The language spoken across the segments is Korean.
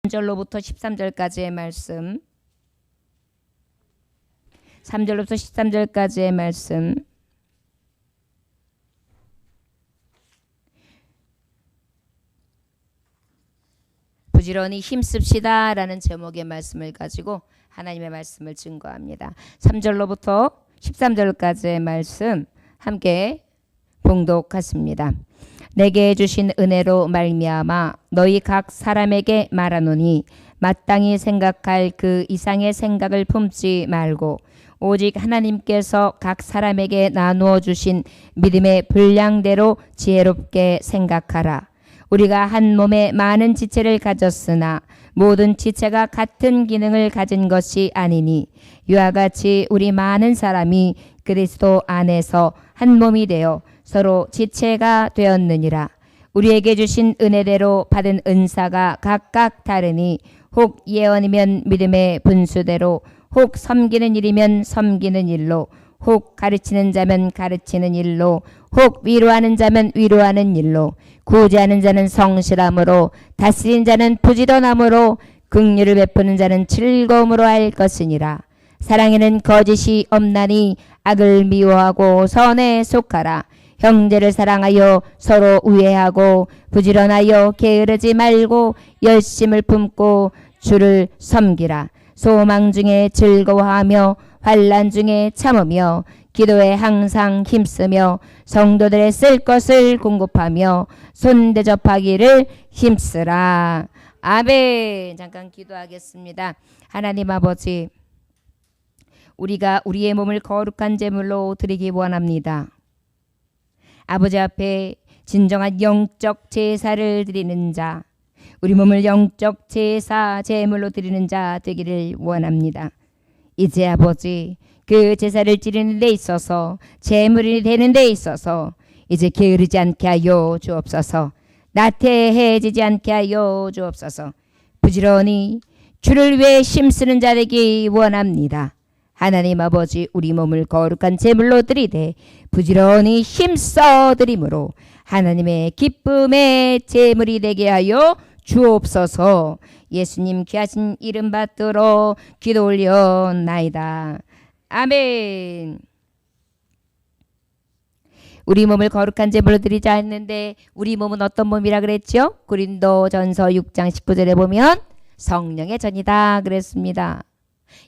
3절로부터 13절까지의 말씀, 3절로부터 13절까지의 말씀, 부지런히 힘씁시다 라는 제목의 말씀을 가지고 하나님의 말씀을 증거합니다. 3절로부터 13절까지의 말씀 함께 봉독하십니다. 내게 주신 은혜로 말미암아 너희 각 사람에게 말하노니 마땅히 생각할 그 이상의 생각을 품지 말고 오직 하나님께서 각 사람에게 나누어 주신 믿음의 분량대로 지혜롭게 생각하라. 우리가 한 몸에 많은 지체를 가졌으나 모든 지체가 같은 기능을 가진 것이 아니니 이와 같이 우리 많은 사람이 그리스도 안에서 한 몸이 되어 서로 지체가 되었느니라. 우리에게 주신 은혜대로 받은 은사가 각각 다르니 혹 예언이면 믿음의 분수대로, 혹 섬기는 일이면 섬기는 일로, 혹 가르치는 자면 가르치는 일로, 혹 위로하는 자면 위로하는 일로, 구제하는 자는 성실함으로, 다스린 자는 부지런함으로, 긍휼을 베푸는 자는 즐거움으로 할 것이니라. 사랑에는 거짓이 없나니 악을 미워하고 선에 속하라. 형제를 사랑하여 서로 우애하고 부지런하여 게으르지 말고 열심을 품고 주를 섬기라. 소망 중에 즐거워하며 환난 중에 참으며 기도에 항상 힘쓰며 성도들의 쓸 것을 공급하며 손대접하기를 힘쓰라. 아멘. 잠깐 기도하겠습니다. 하나님 아버지, 우리가 우리의 몸을 거룩한 제물로 드리기 원합니다. 아버지 앞에 진정한 영적 제사를 드리는 자, 우리 몸을 영적 제사 제물로 드리는 자 되기를 원합니다. 이제 아버지, 그 제사를 드리는 데 있어서, 제물이 되는 데 있어서 이제 게으르지 않게 하여 주옵소서. 나태해지지 않게 하여 주옵소서. 부지런히 주를 위해 힘쓰는 자 되기 원합니다. 하나님 아버지, 우리 몸을 거룩한 제물로 드리되 부지런히 힘써 드림으로 하나님의 기쁨의 제물이 되게 하여 주옵소서. 예수님 귀하신 이름 받들어 기도 올려나이다. 아멘. 우리 몸을 거룩한 제물로 드리자 했는데 우리 몸은 어떤 몸이라 그랬죠? 고린도전서 6장 19절에 보면 성령의 전이다 그랬습니다.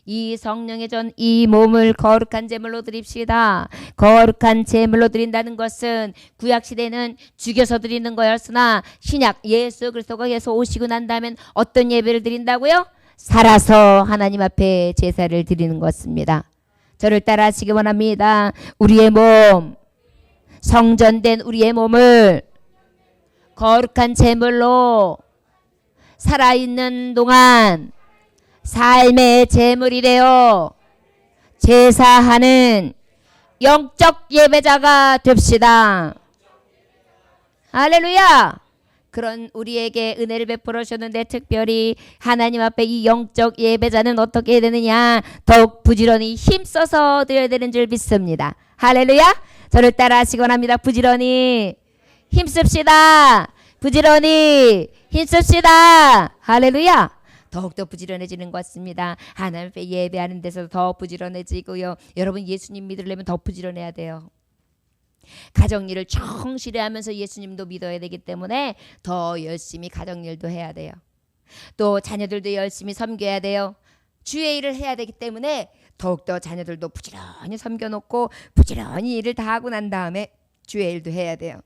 이 성령의 전, 이 몸을 거룩한 제물로 드립시다. 거룩한 제물로 드린다는 것은 구약시대는 죽여서 드리는 거였으나 신약 예수 그리스도께서 오시고 난 다음엔 어떤 예배를 드린다고요? 살아서 하나님 앞에 제사를 드리는 것입니다. 저를 따라 하시기 원합니다. 우리의 몸, 성전된 우리의 몸을 거룩한 제물로 살아있는 동안 삶의 제물이 되어 제사하는 영적 예배자가 됩시다. 할렐루야. 그런 우리에게 은혜를 베풀어 주셨는데 특별히 하나님 앞에 이 영적 예배자는 어떻게 해야 되느냐, 더욱 부지런히 힘써서 드려야 되는 줄 믿습니다. 할렐루야. 저를 따라 하시기 원합니다. 부지런히 힘씁시다. 부지런히 힘씁시다. 할렐루야. 더욱더 부지런해지는 것 같습니다. 하나님 앞에 예배하는 데서 더 부지런해지고요. 여러분, 예수님 믿으려면 더 부지런해야 돼요. 가정일을 충실히 하면서 예수님도 믿어야 되기 때문에 더 열심히 가정일도 해야 돼요. 또 자녀들도 열심히 섬겨야 돼요. 주의 일을 해야 되기 때문에 더욱더 자녀들도 부지런히 섬겨놓고 부지런히 일을 다 하고 난 다음에 주의 일도 해야 돼요.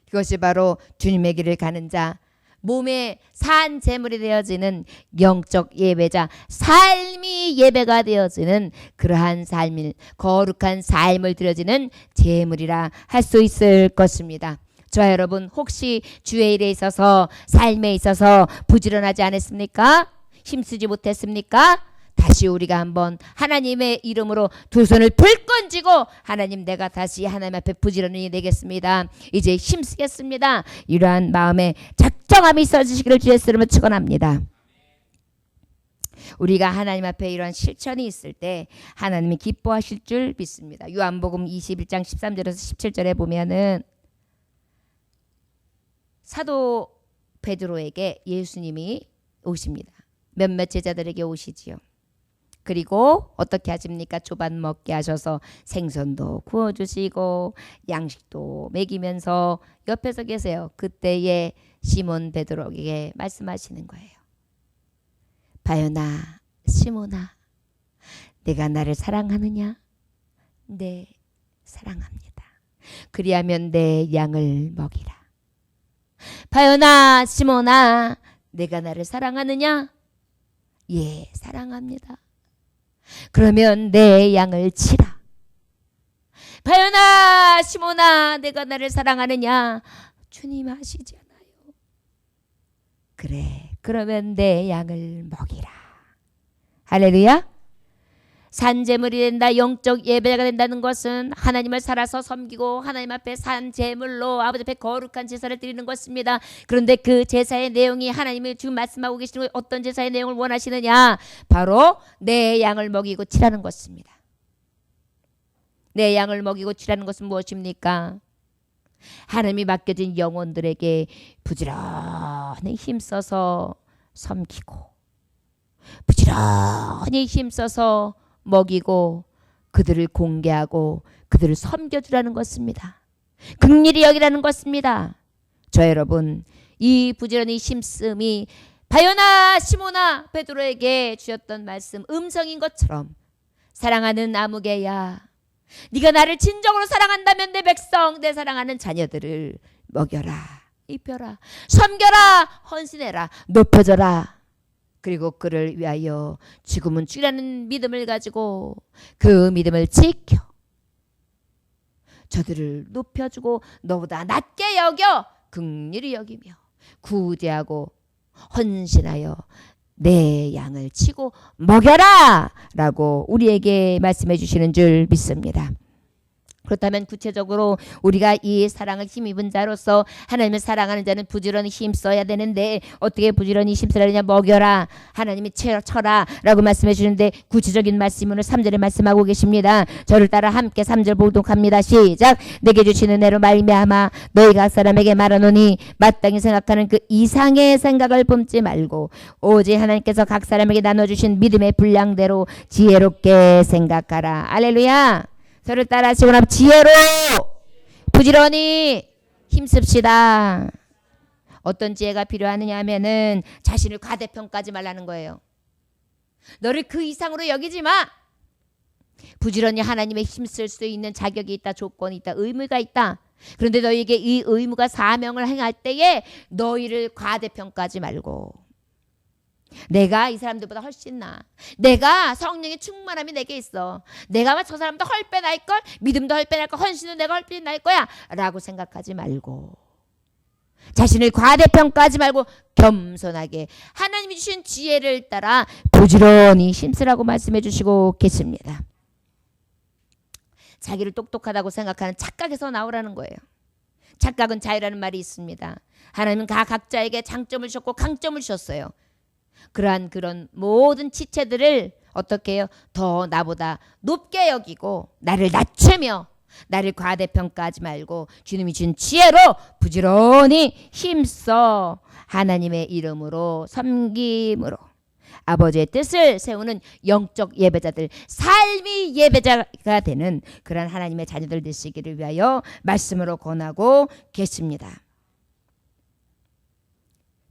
그것이 바로 주님의 길을 가는 자, 몸의 산 제물이 되어지는 영적 예배자, 삶이 예배가 되어지는 그러한 삶을, 거룩한 삶을 드려지는 제물이라 할 수 있을 것입니다. 저와 여러분, 혹시 주의 일에 있어서, 삶에 있어서 부지런하지 않았습니까? 힘쓰지 못했습니까? 다시 우리가 한번 하나님의 이름으로 두 손을 불끈 쥐고, 하나님, 내가 다시 하나님 앞에 부지런히 되겠습니다. 이제 힘쓰겠습니다. 이러한 마음에 작정함이 있어주시기를 주의 이름으로 축원합니다. 우리가 하나님 앞에 이러한 실천이 있을 때 하나님이 기뻐하실 줄 믿습니다. 요한복음 21장 13절에서 17절에 보면은 사도 베드로에게 예수님이 오십니다. 몇몇 제자들에게 오시지요. 그리고 어떻게 하십니까? 조반 먹게 하셔서 생선도 구워주시고 양식도 먹이면서 옆에서 계세요. 그때에 시몬 베드로에게 말씀하시는 거예요. 바요나 시몬아, 내가 나를 사랑하느냐? 네, 사랑합니다. 그리하면 내 양을 먹이라. 바요나 시몬아, 내가 나를 사랑하느냐? 예, 사랑합니다. 그러면 내 양을 치라. 바요나 시몬아, 내가 나를 사랑하느냐? 주님 아시지 않아요? 그래, 그러면 내 양을 먹이라. 할렐루야. 산제물이 된다, 영적 예배가 된다는 것은 하나님을 살아서 섬기고 하나님 앞에 산제물로 아버지 앞에 거룩한 제사를 드리는 것입니다. 그런데 그 제사의 내용이 하나님이 지금 말씀하고 계시는 어떤 제사의 내용을 원하시느냐? 바로 내 양을 먹이고 치라는 것입니다. 내 양을 먹이고 치라는 것은 무엇입니까? 하나님이 맡겨진 영혼들에게 부지런히 힘써서 섬기고 부지런히 힘써서 먹이고 그들을 공개하고 그들을 섬겨주라는 것입니다. 긍휼히 여기라는 것입니다. 저 여러분, 이 부지런히 힘씀이 바요나 시몬아 베드로에게 주셨던 말씀 음성인 것처럼 사랑하는 아무개야, 네가 나를 진정으로 사랑한다면 내 백성, 내 사랑하는 자녀들을 먹여라, 입혀라, 섬겨라, 헌신해라, 높여줘라. 그리고 그를 위하여 죽음은 죽이라는 믿음을 가지고 그 믿음을 지켜 저들을 높여주고 너보다 낮게 여겨 긍휼히 여기며 구제하고 헌신하여 내 양을 치고 먹여라 라고 우리에게 말씀해 주시는 줄 믿습니다. 그렇다면 구체적으로 우리가 이 사랑을 힘입은 자로서 하나님을 사랑하는 자는 부지런히 힘써야 되는데 어떻게 부지런히 힘쓰라느냐? 먹여라, 하나님이 쳐라 라고 말씀해 주는데 구체적인 말씀으로 3절에 말씀하고 계십니다. 저를 따라 함께 3절 봉독합니다. 시작. 내게 주시는 은혜로 말미암아 너희 각 사람에게 말하노니 마땅히 생각하는 그 이상의 생각을 품지 말고 오직 하나님께서 각 사람에게 나눠주신 믿음의 분량대로 지혜롭게 생각하라. 할렐루야. 저를 따라 시원한 지혜로 부지런히 힘씁시다. 어떤 지혜가 필요하느냐 하면은 자신을 과대평가하지 말라는 거예요. 너를 그 이상으로 여기지 마. 부지런히 하나님의 힘쓸 수 있는 자격이 있다, 조건이 있다, 의무가 있다. 그런데 너희에게 이 의무가 사명을 행할 때에 너희를 과대평가하지 말고 내가 이 사람들보다 훨씬 나아. 내가 성령의 충만함이 내게 있어. 내가 저 사람도 헐빼 날걸, 믿음도 헐빼 날걸, 헌신도 내가 헐빼 날 거야 라고 생각하지 말고 자신을 과대평가하지 말고 겸손하게 하나님이 주신 지혜를 따라 부지런히 힘쓰라고 말씀해 주시고 계십니다. 자기를 똑똑하다고 생각하는 착각에서 나오라는 거예요. 착각은 자유라는 말이 있습니다. 하나님은 각자에게 장점을 주셨고 강점을 주셨어요. 그런 모든 지체들을 어떻게 해요? 더 나보다 높게 여기고 나를 낮추며 나를 과대평가하지 말고 주님이 준 지혜로 부지런히 힘써 하나님의 이름으로 섬김으로 아버지의 뜻을 세우는 영적 예배자들, 삶이 예배자가 되는 그런 하나님의 자녀들 되시기를 위하여 말씀으로 권하고 계십니다.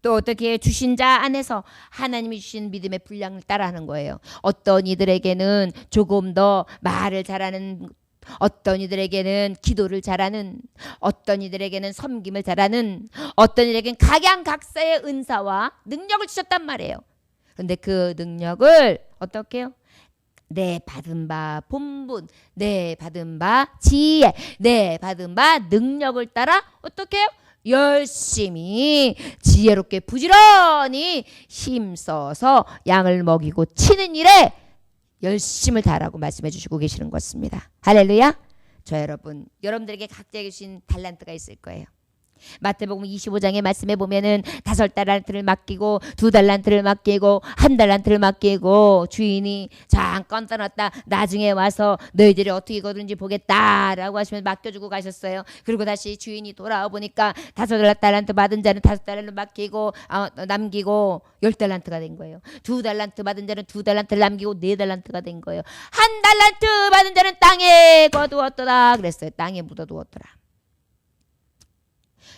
또 어떻게 주신 자 안에서 하나님이 주신 믿음의 분량을 따라하는 거예요. 어떤 이들에게는 조금 더 말을 잘하는, 어떤 이들에게는 기도를 잘하는, 어떤 이들에게는 섬김을 잘하는, 어떤 이들에게는 각양각사의 은사와 능력을 주셨단 말이에요. 그런데 그 능력을 어떻게 해요? 내 받은 바 본분, 내 받은 바 지혜, 내 받은 바 능력을 따라 어떻게 해요? 열심히 지혜롭게 부지런히 힘써서 양을 먹이고 치는 일에 열심을 다하라고 말씀해 주시고 계시는 것입니다. 할렐루야. 저 여러분, 여러분들에게 각자에게 주신 달란트가 있을 거예요. 마태복음 25장의 말씀에 보면은 5달란트를 맡기고 2달란트를 맡기고 1달란트를 맡기고 주인이 잠깐 떠났다 나중에 와서 너희들이 어떻게 거두는지 보겠다라고 하시면 맡겨주고 가셨어요. 그리고 다시 주인이 돌아와 보니까 5달란트 받은 자는 5달란트 맡기고 남기고 10달란트가 된 거예요. 2달란트 받은 자는 2달란트를 남기고 4달란트가 된 거예요. 1달란트 받은 자는 땅에 거두었더라 그랬어요. 땅에 묻어두었더라.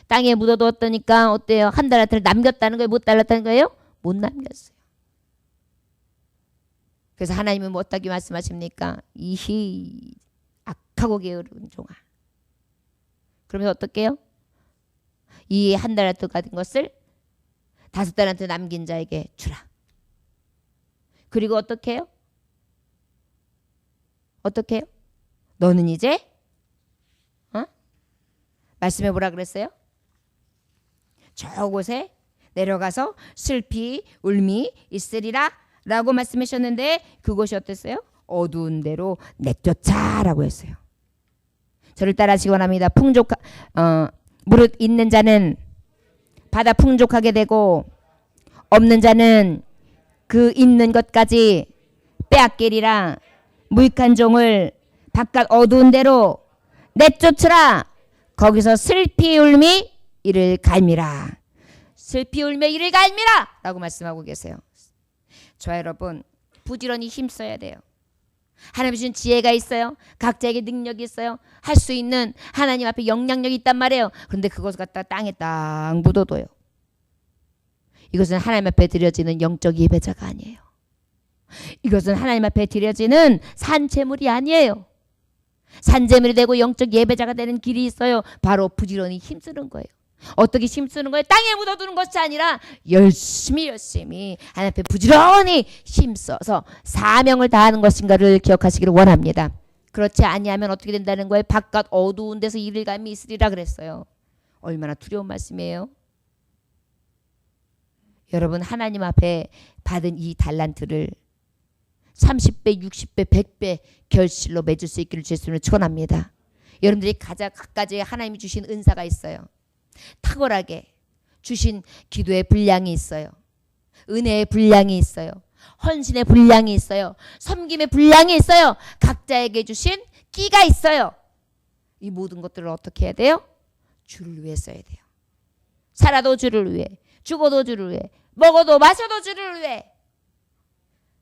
땅에 묻어두었더니까 어때요? 1달란트를 남겼다는 거예요? 못 달랐다는 거예요? 못 남겼어요. 그래서 하나님은 뭐 어떻게 말씀하십니까? 이히 악하고 게으른 종아. 그러면 어떻게 해요? 이 1달란트 가진 것을 5달란트 남긴 자에게 주라. 그리고 어떻게 해요? 어떻게 해요? 너는 이제 말씀해 보라 그랬어요? 저곳에 내려가서 슬피 울미 있으리라 라고 말씀하셨는데 그곳이 어땠어요? 어두운 데로 내쫓아라고 했어요. 저를 따라하시기 원합니다. 무릇 있는 자는 받아 풍족하게 되고 없는 자는 그 있는 것까지 빼앗기리라. 무익한 종을 바깥 어두운 데로 내쫓으라. 거기서 슬피 울미 이를 갈미라. 슬피 울며 이를 갈미라 라고 말씀하고 계세요. 저 여러분 부지런히 힘써야 돼요. 하나님 주신 지혜가 있어요. 각자에게 능력이 있어요. 할 수 있는 하나님 앞에 영향력이 있단 말이에요. 그런데 그것을 갖다 땅에 딱 묻어둬요. 이것은 하나님 앞에 드려지는 영적 예배자가 아니에요. 이것은 하나님 앞에 드려지는 산재물이 아니에요. 산재물이 되고 영적 예배자가 되는 길이 있어요. 바로 부지런히 힘쓰는 거예요. 어떻게 힘쓰는 거예요? 땅에 묻어두는 것이 아니라 열심히 하나님 앞에 부지런히 힘써서 사명을 다하는 것인가를 기억하시기를 원합니다. 그렇지 아니하면 어떻게 된다는 거예요? 바깥 어두운 데서 이를 감이 있으리라 그랬어요. 얼마나 두려운 말씀이에요. 여러분 하나님 앞에 받은 이 달란트를 30배, 60배, 100배 결실로 맺을 수 있기를 주님을 축원합니다. 여러분들이 각가지 하나님이 주신 은사가 있어요. 탁월하게 주신 기도의 분량이 있어요. 은혜의 분량이 있어요. 헌신의 분량이 있어요. 섬김의 분량이 있어요. 각자에게 주신 끼가 있어요. 이 모든 것들을 어떻게 해야 돼요? 주를 위해 써야 돼요. 살아도 주를 위해, 죽어도 주를 위해, 먹어도 마셔도 주를 위해.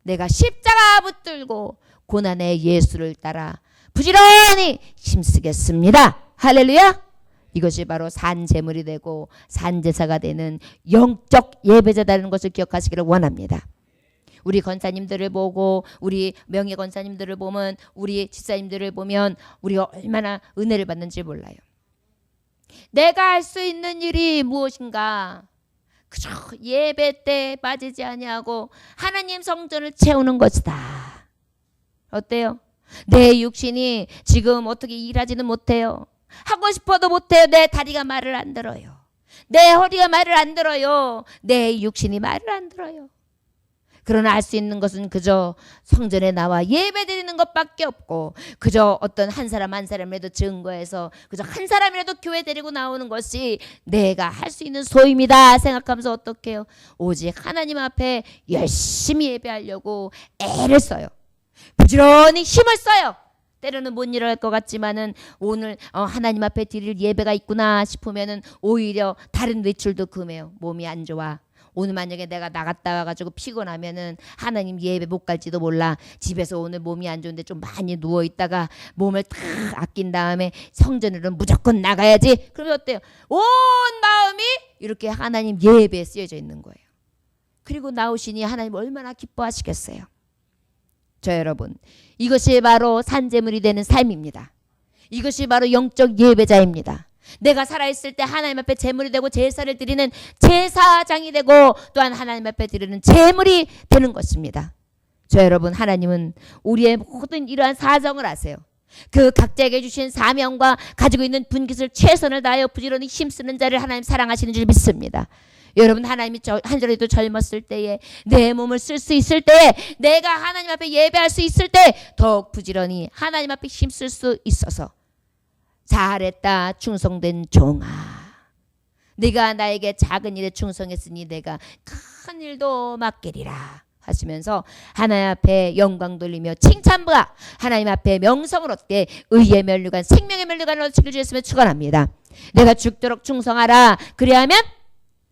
내가 십자가 붙들고 고난의 예수를 따라 부지런히 힘쓰겠습니다. 할렐루야. 이것이 바로 산제물이 되고 산제사가 되는 영적 예배자라는 것을 기억하시기를 원합니다. 우리 권사님들을 보고 우리 명예 권사님들을 보면 우리 집사님들을 보면 우리가 얼마나 은혜를 받는지 몰라요. 내가 할 수 있는 일이 무엇인가? 그저 예배 때 빠지지 아니하고 하나님 성전을 채우는 것이다. 어때요? 내 육신이 지금 어떻게 일하지는 못해요. 하고 싶어도 못해요. 내 다리가 말을 안 들어요. 내 허리가 말을 안 들어요. 내 육신이 말을 안 들어요. 그러나 할 수 있는 것은 그저 성전에 나와 예배 드리는 것밖에 없고 그저 어떤 한 사람 한 사람이라도 증거해서 그저 한 사람이라도 교회 데리고 나오는 것이 내가 할 수 있는 소임이다 생각하면서 어떻게 해요? 오직 하나님 앞에 열심히 예배하려고 애를 써요. 부지런히 힘을 써요. 때로는 못 일어날 것 같지만은 오늘 하나님 앞에 드릴 예배가 있구나 싶으면은 오히려 다른 외출도 금해요. 몸이 안 좋아. 오늘 만약에 내가 나갔다 와가지고 피곤하면은 하나님 예배 못 갈지도 몰라. 집에서 오늘 몸이 안 좋은데 좀 많이 누워 있다가 몸을 다 아낀 다음에 성전으로는 무조건 나가야지. 그러면 어때요? 온 마음이 이렇게 하나님 예배에 쓰여져 있는 거예요. 그리고 나오시니 하나님 얼마나 기뻐하시겠어요. 저 여러분, 이것이 바로 산제물이 되는 삶입니다. 이것이 바로 영적 예배자입니다. 내가 살아있을 때 하나님 앞에 제물이 되고 제사를 드리는 제사장이 되고 또한 하나님 앞에 드리는 제물이 되는 것입니다. 저 여러분, 하나님은 우리의 모든 이러한 사정을 아세요. 그 각자에게 주신 사명과 가지고 있는 분깃을 최선을 다하여 부지런히 힘쓰는 자를 하나님 사랑하시는 줄 믿습니다. 여러분, 하나님이 한 절에도 젊었을 때에 내 몸을 쓸 수 있을 때에 내가 하나님 앞에 예배할 수 있을 때 더욱 부지런히 하나님 앞에 힘쓸 수 있어서 잘했다 충성된 종아 네가 나에게 작은 일에 충성했으니 내가 큰 일도 맡기리라 하시면서 하나님 앞에 영광 돌리며 칭찬받아 하나님 앞에 명성을 얻게 의의 면류관 생명의 면류관을 얻기를 주였으며 축원합니다. 내가 죽도록 충성하라. 그리하면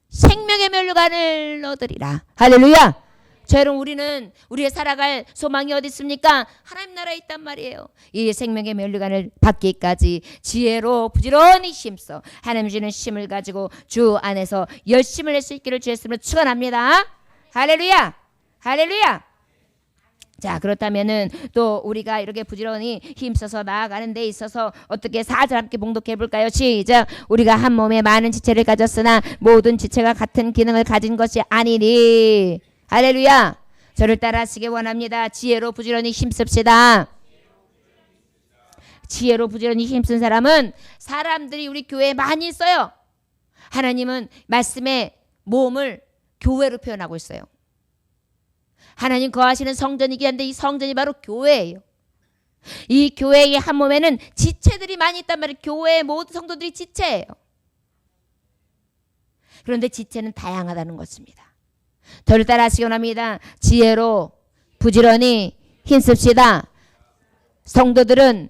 생명의 면류관을 얻으리라. 할렐루야. 자, 여러분, 우리는 우리의 살아갈 소망이 어디 있습니까? 하나님 나라에 있단 말이에요. 이 생명의 면류관을 받기까지 지혜로 부지런히 힘써 하나님 주는 힘을 가지고 주 안에서 열심을 낼 수 있기를 주였으면 축원합니다. 할렐루야. 할렐루야. 자, 그렇다면은 또 우리가 이렇게 부지런히 힘써서 나아가는 데 있어서 어떻게 4절 함께 봉독해 볼까요? 시작. 우리가 한 몸에 많은 지체를 가졌으나 모든 지체가 같은 기능을 가진 것이 아니니. 할렐루야. 저를 따라하시기 원합니다. 지혜로 부지런히 힘씁시다. 지혜로 부지런히 힘쓴 사람은 사람들이 우리 교회에 많이 있어요. 하나님은 말씀의 모험을 교회로 표현하고 있어요. 하나님 거하시는 성전이긴 한데 이 성전이 바로 교회예요. 이 교회의 한 몸에는 지체들이 많이 있단 말이에요. 교회의 모든 성도들이 지체예요. 그런데 지체는 다양하다는 것입니다. 저를 따라 하시기 원합니다. 지혜로 부지런히 힘씁시다. 성도들은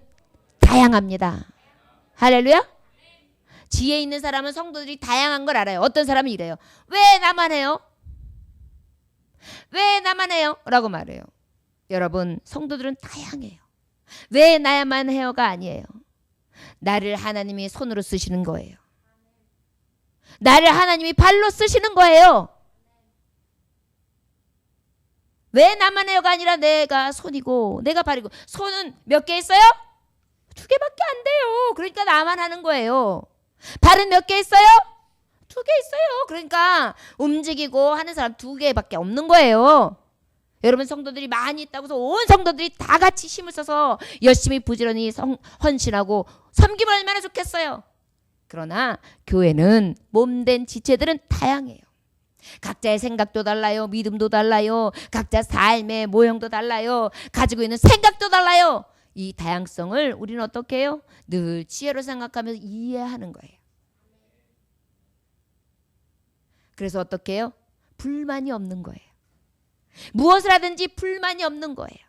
다양합니다. 할렐루야. 지혜 있는 사람은 성도들이 다양한 걸 알아요. 어떤 사람은 이래요. 왜 나만 해요? 왜 나만 해요? 라고 말해요. 여러분, 성도들은 다양해요. 왜 나야만 해요가 아니에요. 나를 하나님이 손으로 쓰시는 거예요. 나를 하나님이 발로 쓰시는 거예요. 왜 나만 해요가 아니라 내가 손이고 내가 발이고. 손은 몇 개 있어요? 2개밖에 안 돼요. 그러니까 나만 하는 거예요. 발은 몇 개 있어요? 2개 있어요. 그러니까 움직이고 하는 사람 2개밖에 없는 거예요. 여러분, 성도들이 많이 있다고 해서 온 성도들이 다 같이 힘을 써서 열심히 부지런히 헌신하고 섬기면 얼마나 좋겠어요. 그러나 교회는 몸된 지체들은 다양해요. 각자의 생각도 달라요. 믿음도 달라요. 각자 삶의 모형도 달라요. 가지고 있는 생각도 달라요. 이 다양성을 우리는 어떻게 해요? 늘 지혜로 생각하면서 이해하는 거예요. 그래서 어떻게 해요? 불만이 없는 거예요. 무엇을 하든지 불만이 없는 거예요.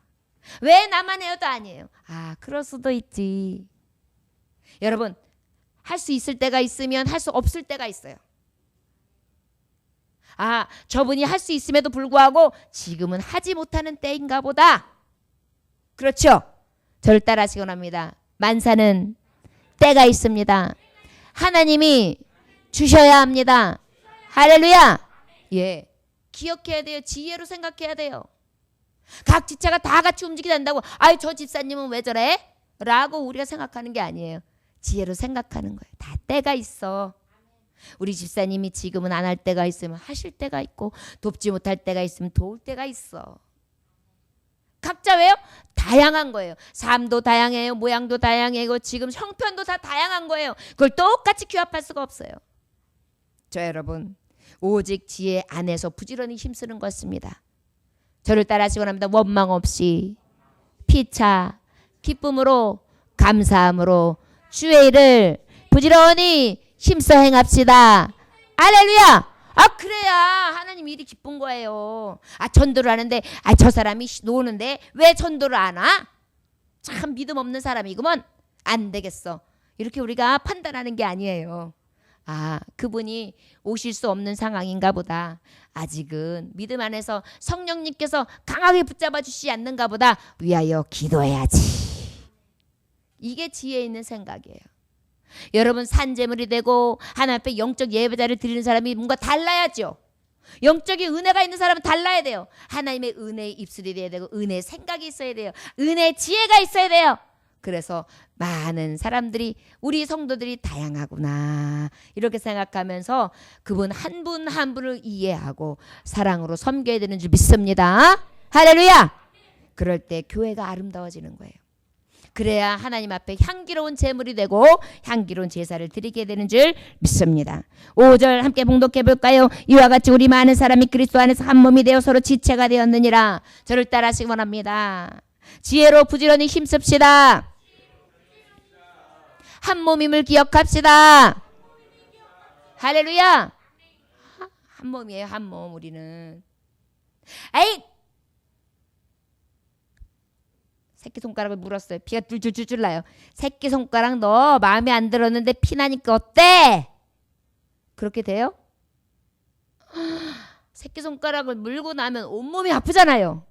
왜 나만 해요도 아니에요. 아, 그럴 수도 있지. 여러분, 할 수 있을 때가 있으면 할 수 없을 때가 있어요. 아, 저분이 할 수 있음에도 불구하고 지금은 하지 못하는 때인가 보다. 그렇죠? 저를 따라 하시기 원합니다. 만사는 때가 있습니다. 하나님이 주셔야 합니다. 할렐루야. 예, 기억해야 돼요. 지혜로 생각해야 돼요. 각 지체가 다 같이 움직이게 된다고 아이 저 집사님은 왜 저래? 라고 우리가 생각하는 게 아니에요. 지혜로 생각하는 거예요. 다 때가 있어. 우리 집사님이 지금은 안 할 때가 있으면 하실 때가 있고 돕지 못할 때가 있으면 도울 때가 있어. 각자 왜요? 다양한 거예요. 삶도 다양해요. 모양도 다양해요. 지금 형편도 다 다양한 거예요. 그걸 똑같이 규합할 수가 없어요. 저 여러분, 오직 지혜 안에서 부지런히 힘쓰는 것입니다. 저를 따라하시기 원합니다. 원망 없이 피차 기쁨으로 감사함으로 주의 일을 부지런히 힘써 행합시다. 할렐루야. 아, 그래야 하나님 일이 기쁜 거예요. 아, 전도를 하는데 아, 저 사람이 노는데 왜 전도를 안 와? 참 믿음 없는 사람이구먼. 안 되겠어. 이렇게 우리가 판단하는 게 아니에요. 아, 그분이 오실 수 없는 상황인가 보다. 아직은 믿음 안에서 성령님께서 강하게 붙잡아 주시지 않는가 보다. 위하여 기도해야지. 이게 지혜 있는 생각이에요. 여러분, 산제물이 되고 하나님 앞에 영적 예배자를 드리는 사람이 뭔가 달라야죠. 영적인 은혜가 있는 사람은 달라야 돼요. 하나님의 은혜의 입술이 돼야 되고 은혜의 생각이 있어야 돼요. 은혜의 지혜가 있어야 돼요. 그래서 많은 사람들이 우리 성도들이 다양하구나 이렇게 생각하면서 그분 한 분 한 분을 이해하고 사랑으로 섬겨야 되는 줄 믿습니다. 할렐루야. 그럴 때 교회가 아름다워지는 거예요. 그래야 하나님 앞에 향기로운 제물이 되고 향기로운 제사를 드리게 되는 줄 믿습니다. 5절 함께 봉독해 볼까요? 이와 같이 우리 많은 사람이 그리스도 안에서 한 몸이 되어 서로 지체가 되었느니라. 저를 따라하시기 원합니다. 지혜로 부지런히 힘씁시다. 한 몸임을 기억합시다. 할렐루야. 한 몸이에요. 한 몸 우리는. 에이! 새끼손가락을 물었어요. 피가 줄줄줄줄 나요. 새끼손가락 너 마음에 안 들었는데 피 나니까 어때? 그렇게 돼요? 새끼손가락을 물고 나면 온몸이 아프잖아요.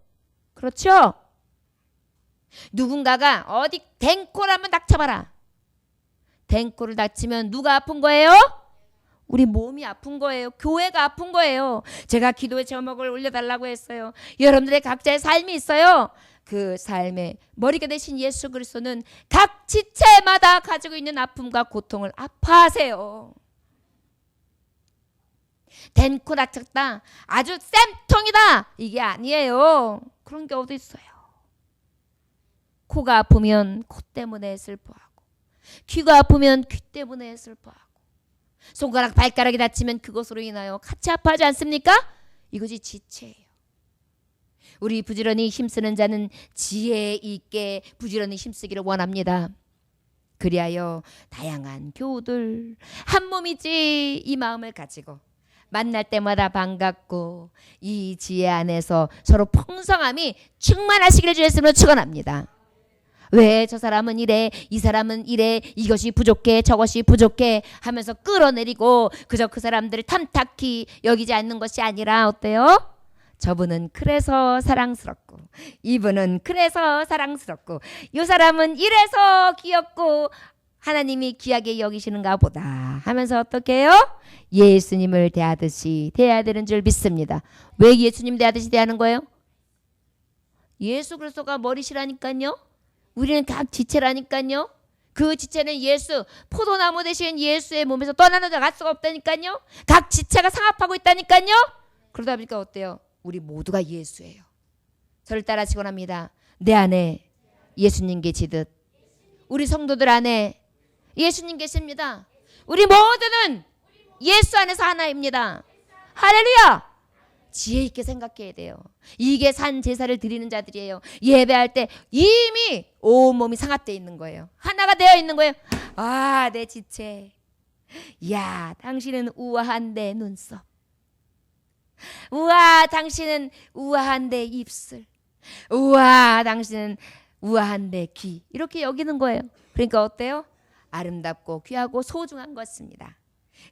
그렇죠? 누군가가 어디 댕코를 한번 닥쳐봐라. 댕코를 닥치면 누가 아픈 거예요? 우리 몸이 아픈 거예요. 교회가 아픈 거예요. 제가 기도의 제목을 올려달라고 했어요. 여러분들의 각자의 삶이 있어요. 그 삶의 머리가 되신 예수 그리스도는 각 지체마다 가지고 있는 아픔과 고통을 아파하세요. 댄코 닥쳤다. 아주 쌤통이다. 이게 아니에요. 그런 게 어디 있어요. 코가 아프면 코 때문에 슬퍼하고, 귀가 아프면 귀 때문에 슬퍼하고, 손가락 발가락이 다치면 그것으로 인하여 같이 아파하지 않습니까? 이것이 지체예요. 우리 부지런히 힘쓰는 자는 지혜 있게 부지런히 힘쓰기를 원합니다. 그리하여 다양한 교우들 한 몸이지 이 마음을 가지고 만날 때마다 반갑고 이 지혜 안에서 서로 풍성함이 충만하시기를 주의 이름으로 축원합니다. 왜 저 사람은 이래, 이 사람은 이래, 이것이 부족해, 저것이 부족해 하면서 끌어내리고 그저 그 사람들을 탐탁히 여기지 않는 것이 아니라 어때요? 저분은 그래서 사랑스럽고, 이분은 그래서 사랑스럽고, 이 사람은 이래서 귀엽고 하나님이 귀하게 여기시는가 보다 하면서 어떻게 해요? 예수님을 대하듯이 대해야 되는 줄 믿습니다. 왜 예수님 대하듯이 대하는 거예요? 예수 그리스도가 머리시라니까요. 우리는 각 지체라니까요. 그 지체는 예수, 포도나무 대신 예수의 몸에서 떠나갈 수가 없다니까요. 각 지체가 상합하고 있다니까요. 그러다 보니까 어때요? 우리 모두가 예수예요. 저를 따라 직원합니다. 내 안에 예수님 계시듯 우리 성도들 안에 예수님 계십니다. 우리 모두는 예수 안에서 하나입니다. 할렐루야. 지혜 있게 생각해야 돼요. 이게 산 제사를 드리는 자들이에요. 예배할 때 이미 온몸이 상합되어 있는 거예요. 하나가 되어 있는 거예요. 아, 내 지체. 야, 당신은 우아한 내 눈썹. 우와, 당신은 우아한 내 입술. 우와, 당신은 우아한 내 귀. 이렇게 여기는 거예요. 그러니까 어때요? 아름답고 귀하고 소중한 것입니다.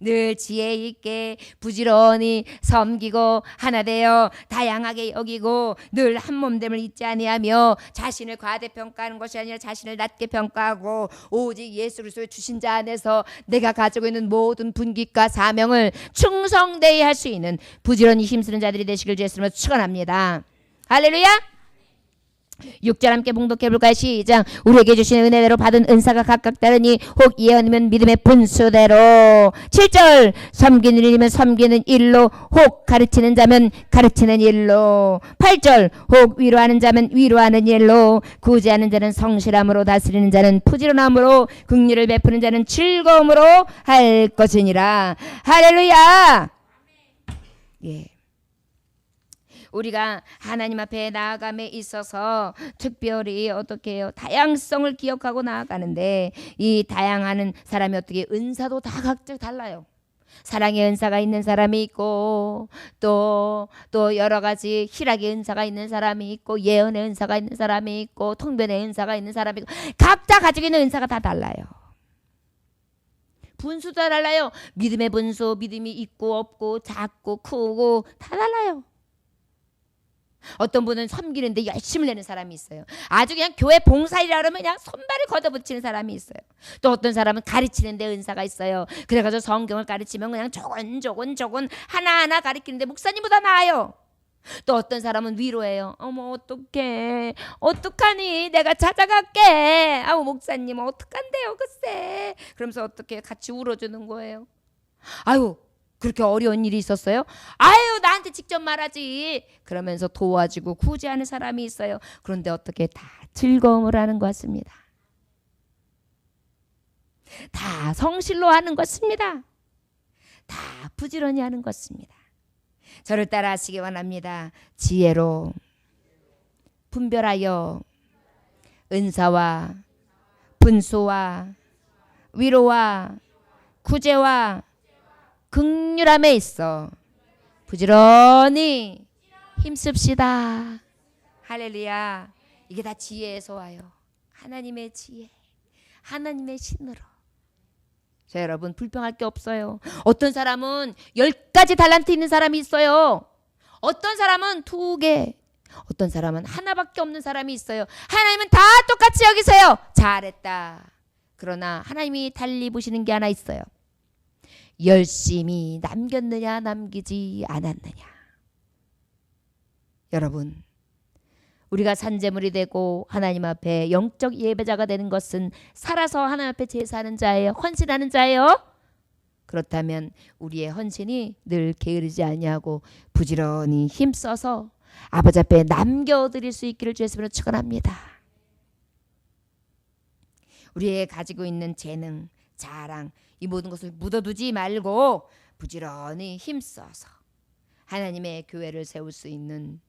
늘 지혜 있게 부지런히 섬기고 하나 되어 다양하게 여기고 늘 한 몸됨을 잊지 아니하며 자신을 과대평가하는 것이 아니라 자신을 낮게 평가하고 오직 예수 그리스도의 주신 자 안에서 내가 가지고 있는 모든 분깃과 사명을 충성되이 할 수 있는 부지런히 힘쓰는 자들이 되시길 주의 이름으로 축원합니다. 할렐루야. 6절 함께 봉독해 볼까요? 시작. 우리에게 주신 은혜대로 받은 은사가 각각 다르니 혹 예언이면 믿음의 분수대로. 7절. 섬기는 일이면 섬기는 일로, 혹 가르치는 자면 가르치는 일로. 8절. 혹 위로하는 자면 위로하는 일로, 구제하는 자는 성실함으로, 다스리는 자는 부지런함으로, 긍휼을 베푸는 자는 즐거움으로 할 것이니라. 할렐루야. 예. 우리가 하나님 앞에 나아감에 있어서 특별히 어떻게 해요? 다양성을 기억하고 나아가는데 이 다양한 사람이 어떻게 은사도 다 각자 달라요. 사랑의 은사가 있는 사람이 있고 또 여러 가지 희락의 은사가 있는 사람이 있고 예언의 은사가 있는 사람이 있고 통변의 은사가 있는 사람이 있고 각자 가지고 있는 은사가 다 달라요. 분수도 달라요. 믿음의 분수, 믿음이 있고 없고 작고 크고 다 달라요. 어떤 분은 섬기는데 열심을 내는 사람이 있어요. 아주 그냥 교회 봉사일이라 그러면 그냥 손발을 걷어붙이는 사람이 있어요. 또 어떤 사람은 가르치는데 은사가 있어요. 그래가지고 성경을 가르치면 그냥 조곤조곤 하나하나 가르치는데 목사님보다 나아요. 또 어떤 사람은 위로해요. 어머 어떡하니 내가 찾아갈게. 아우 목사님 어떡한데요 글쎄. 그러면서 어떻게 같이 울어주는 거예요. 아유 그렇게 어려운 일이 있었어요? 아유 나한테 직접 말하지. 그러면서 도와주고 구제하는 사람이 있어요. 그런데 어떻게 다 즐거움을 하는 것 같습니다. 다 성실로 하는 것입니다. 다 부지런히 하는 것입니다. 저를 따라 하시기 원합니다. 지혜로 분별하여 은사와 분수와 위로와 구제와 긍휼함에 있어 부지런히 힘씁시다. 할렐루야. 이게 다 지혜에서 와요. 하나님의 지혜, 하나님의 신으로. 자, 여러분 불평할 게 없어요. 어떤 사람은 10가지 달란트 있는 사람이 있어요. 어떤 사람은 2개, 어떤 사람은 하나밖에 없는 사람이 있어요. 하나님은 다 똑같이 여기세요. 잘했다. 그러나 하나님이 달리 보시는 게 하나 있어요. 열심히 남겼느냐 남기지 않았느냐. 여러분, 우리가 산제물이 되고 하나님 앞에 영적 예배자가 되는 것은 살아서 하나님 앞에 제사하는 자예요. 헌신하는 자예요. 그렇다면 우리의 헌신이 늘 게으르지 아니하고 부지런히 힘써서 아버지 앞에 남겨드릴 수 있기를 주의 이름으로 축원합니다. 우리의 가지고 있는 재능, 자랑, 이 모든 것을 묻어두지 말고 부지런히 힘써서 하나님의 교회를 세울 수 있는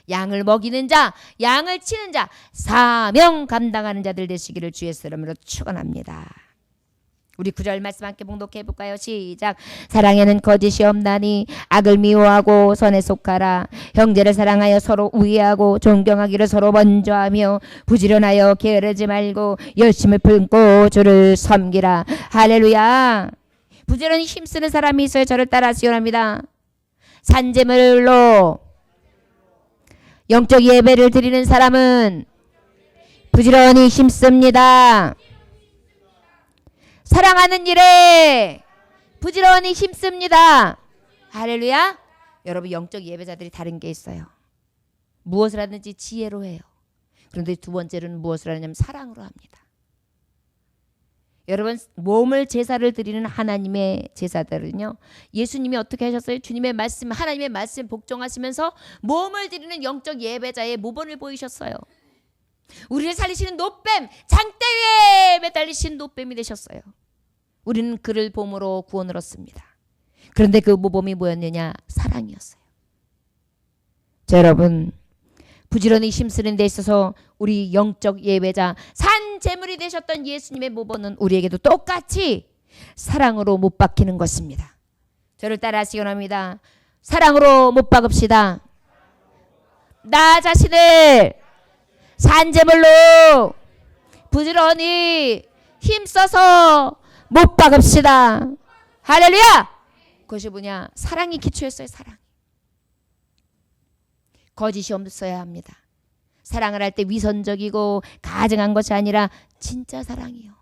양을 먹이는 자, 양을 치는 자, 사명 감당하는 자들 되시기를 주의 이름으로 축원합니다. 우리 9절 말씀 함께 봉독해 볼까요? 시작. 사랑에는 거짓이 없나니 악을 미워하고 선에 속하라. 형제를 사랑하여 서로 우애하고 존경하기를 서로 먼저 하며 부지런하여 게으르지 말고 열심을 품고 주를 섬기라. 할렐루야. 부지런히 힘쓰는 사람이 있어요. 저를 따라 시원합니다. 산제물로 영적 예배를 드리는 사람은 부지런히 힘씁니다. 사랑하는 일에 부지런히 힘씁니다. 할렐루야. 여러분, 영적 예배자들이 다른 게 있어요. 무엇을 하든지 지혜로 해요. 그런데 두 번째로는 무엇을 하냐면 사랑으로 합니다. 여러분, 몸을 제사를 드리는 하나님의 제사들은요, 예수님이 어떻게 하셨어요? 주님의 말씀, 하나님의 말씀 복종하시면서 몸을 드리는 영적 예배자의 모범을 보이셨어요. 우리를 살리시는 노뱀, 장대 위에 매달리신 노뱀이 되셨어요. 우리는 그를 봄으로 구원을 얻습니다. 그런데 그 모범이 뭐였느냐? 사랑이었어요. 자, 여러분, 부지런히 힘쓰는 데 있어서 우리 영적 예배자, 산 제물이 되셨던 예수님의 모범은 우리에게도 똑같이 사랑으로 못 박히는 것입니다. 저를 따라 하시기 원합니다. 사랑으로 못 박읍시다. 나 자신을 산제물로 부지런히 힘써서 못 박읍시다. 할렐루야. 그것이 뭐냐? 사랑이 기초였어요. 사랑. 거짓이 없어야 합니다. 사랑을 할 때 위선적이고 가증한 것이 아니라 진짜 사랑이요.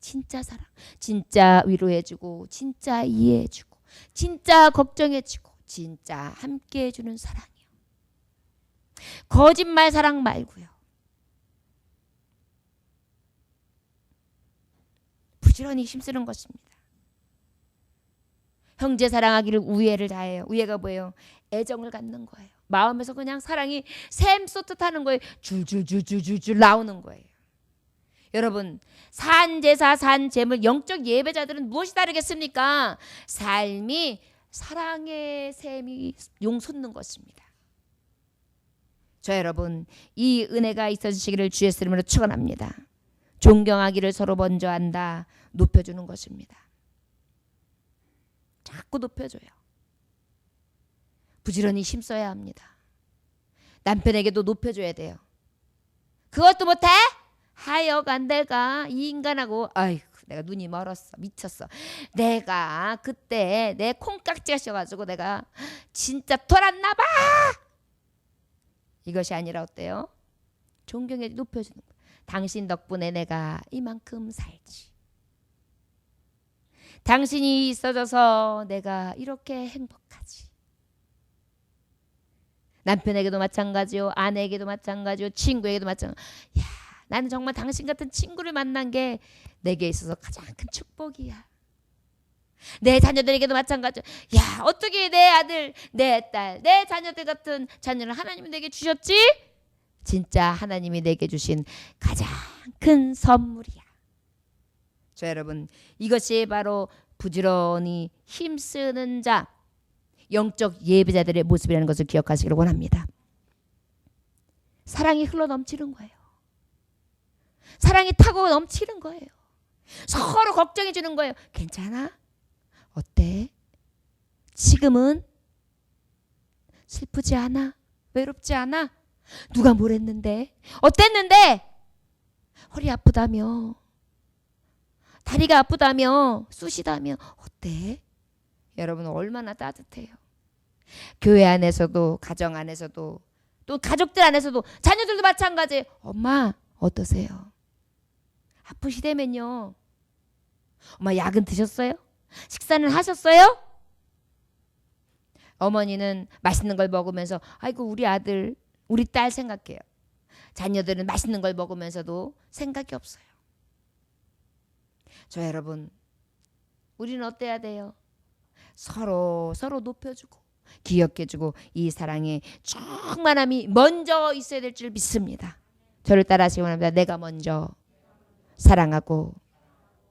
진짜 사랑. 진짜 위로해주고 진짜 이해해주고 진짜 걱정해주고 진짜 함께해주는 사랑이요. 거짓말 사랑 말고요. 부지런히 힘쓰는 것입니다. 형제 사랑하기를 우애를 다해요. 우애가 뭐예요? 애정을 갖는 거예요. 마음에서 그냥 사랑이 샘솟듯 하는 거예요. 줄줄줄줄줄 나오는 거예요. 여러분, 산제사, 산제물, 영적 예배자들은 무엇이 다르겠습니까? 삶이 사랑의 샘이 용솟는 것입니다. 저 여러분, 이 은혜가 있어지시기를 주의 이름으로 축원합니다. 존경하기를 서로 먼저 한다. 높여주는 것입니다. 자꾸 높여줘요. 부지런히 힘써야 합니다. 남편에게도 높여줘야 돼요. 그것도 못해? 하여간 내가 이 인간하고 아이고 내가 눈이 멀었어. 미쳤어. 내가 그때 내 콩깍지가 씌어가지고 내가 진짜 돌았나 봐. 이것이 아니라 어때요? 존경해 높여주는 거예요. 당신 덕분에 내가 이만큼 살지. 당신이 있어져서 내가 이렇게 행복하지. 남편에게도 마찬가지요. 아내에게도 마찬가지요. 친구에게도 마찬가지요. 야, 나는 정말 당신 같은 친구를 만난 게 내게 있어서 가장 큰 축복이야. 내 자녀들에게도 마찬가지요. 야, 어떻게 내 아들, 내 딸, 내 자녀들 같은 자녀를 하나님이 내게 주셨지? 진짜 하나님이 내게 주신 가장 큰 선물이야. 저 여러분, 이것이 바로 부지런히 힘쓰는 자, 영적 예배자들의 모습이라는 것을 기억하시기를 원합니다. 사랑이 흘러 넘치는 거예요. 사랑이 타고 넘치는 거예요. 서로 걱정해 주는 거예요. 괜찮아? 어때? 지금은 슬프지 않아? 외롭지 않아? 누가 뭘 했는데? 어땠는데? 허리 아프다며, 다리가 아프다며, 쑤시다며. 어때? 여러분 얼마나 따뜻해요. 교회 안에서도, 가정 안에서도, 또 가족들 안에서도, 자녀들도 마찬가지. 엄마 어떠세요? 아프시다면요. 엄마 약은 드셨어요? 식사는 하셨어요? 어머니는 맛있는 걸 먹으면서 아이고 우리 아들, 우리 딸 생각해요. 자녀들은 맛있는 걸 먹으면서도 생각이 없어요. 저 여러분, 우리는 어때야 돼요? 서로 높여주고 기억해주고 이 사랑의 충만함이 먼저 있어야 될 줄 믿습니다. 저를 따라하시기 원합니다. 내가 먼저 사랑하고,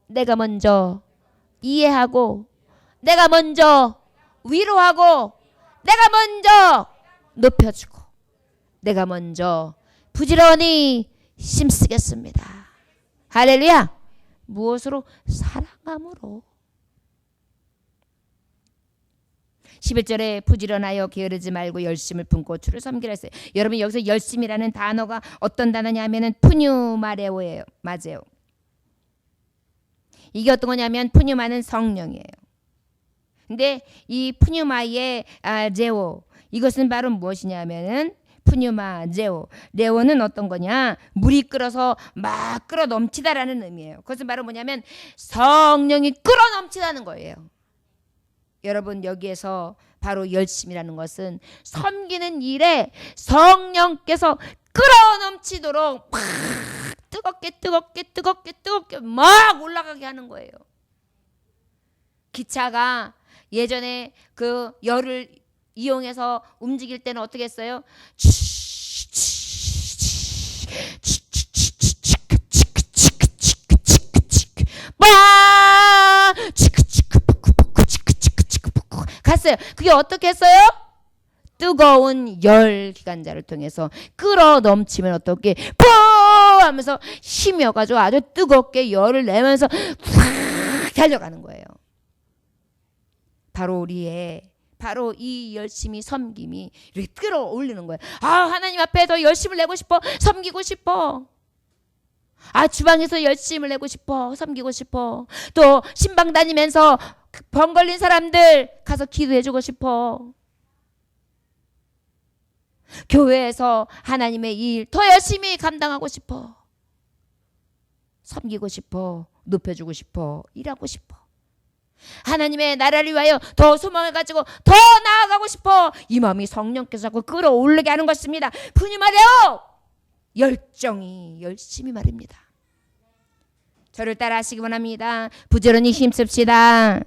내가 먼저 이해하고, 내가 먼저 위로하고, 내가 먼저 높여주고, 내가 먼저 부지런히 힘쓰겠습니다. 할렐루야. 무엇으로? 사랑함으로. 11절에 부지런하여 게으르지 말고 열심을 품고 주를 섬기라 했어요. 여러분 여기서 열심이라는 단어가 어떤 단어냐면은 푸뉴마레오예요. 맞아요. 이게 어떤 거냐면 푸뉴마는 성령이에요. 근데 이 푸뉴마의 제오, 이것은 바로 무엇이냐면은 푸뉴마 제오, 레오는 어떤 거냐? 물이 끓어서 막 끓어 넘치다라는 의미예요. 그것은 바로 뭐냐면 성령이 끓어 넘치다는 거예요. 여러분 여기에서 바로 열심이라는 것은 섬기는 일에 성령께서 끓어 넘치도록 막 뜨겁게 막 올라가게 하는 거예요. 기차가 예전에 그 열을 이용해서 움직일 때는 어떻게 했어요? 갔어요. 그게 어떻게 했어요? 뜨거운 열 기관자를 통해서 끓어 넘치면 어떻게 뽀 하면서 힘이어가지고 아주 뜨겁게 열을 내면서 확 달려가는 거예요. 바로 우리의 바로 이 열심히 섬김이 이렇게 끌어올리는 거예요. 아, 하나님 앞에 더 열심을 내고 싶어. 섬기고 싶어. 아, 주방에서 열심을 내고 싶어. 섬기고 싶어. 또 신방 다니면서 병 걸린 사람들 가서 기도해주고 싶어. 교회에서 하나님의 일 더 열심히 감당하고 싶어. 섬기고 싶어. 높여주고 싶어. 일하고 싶어. 하나님의 나라를 위하여 더 소망을 가지고 더 나아가고 싶어. 이 마음이 성령께서 자꾸 끌어올리게 하는 것입니다. 푸뉴마레오, 열정이 열심히 말입니다. 저를 따라 하시기 원합니다. 부지런히 힘씁시다.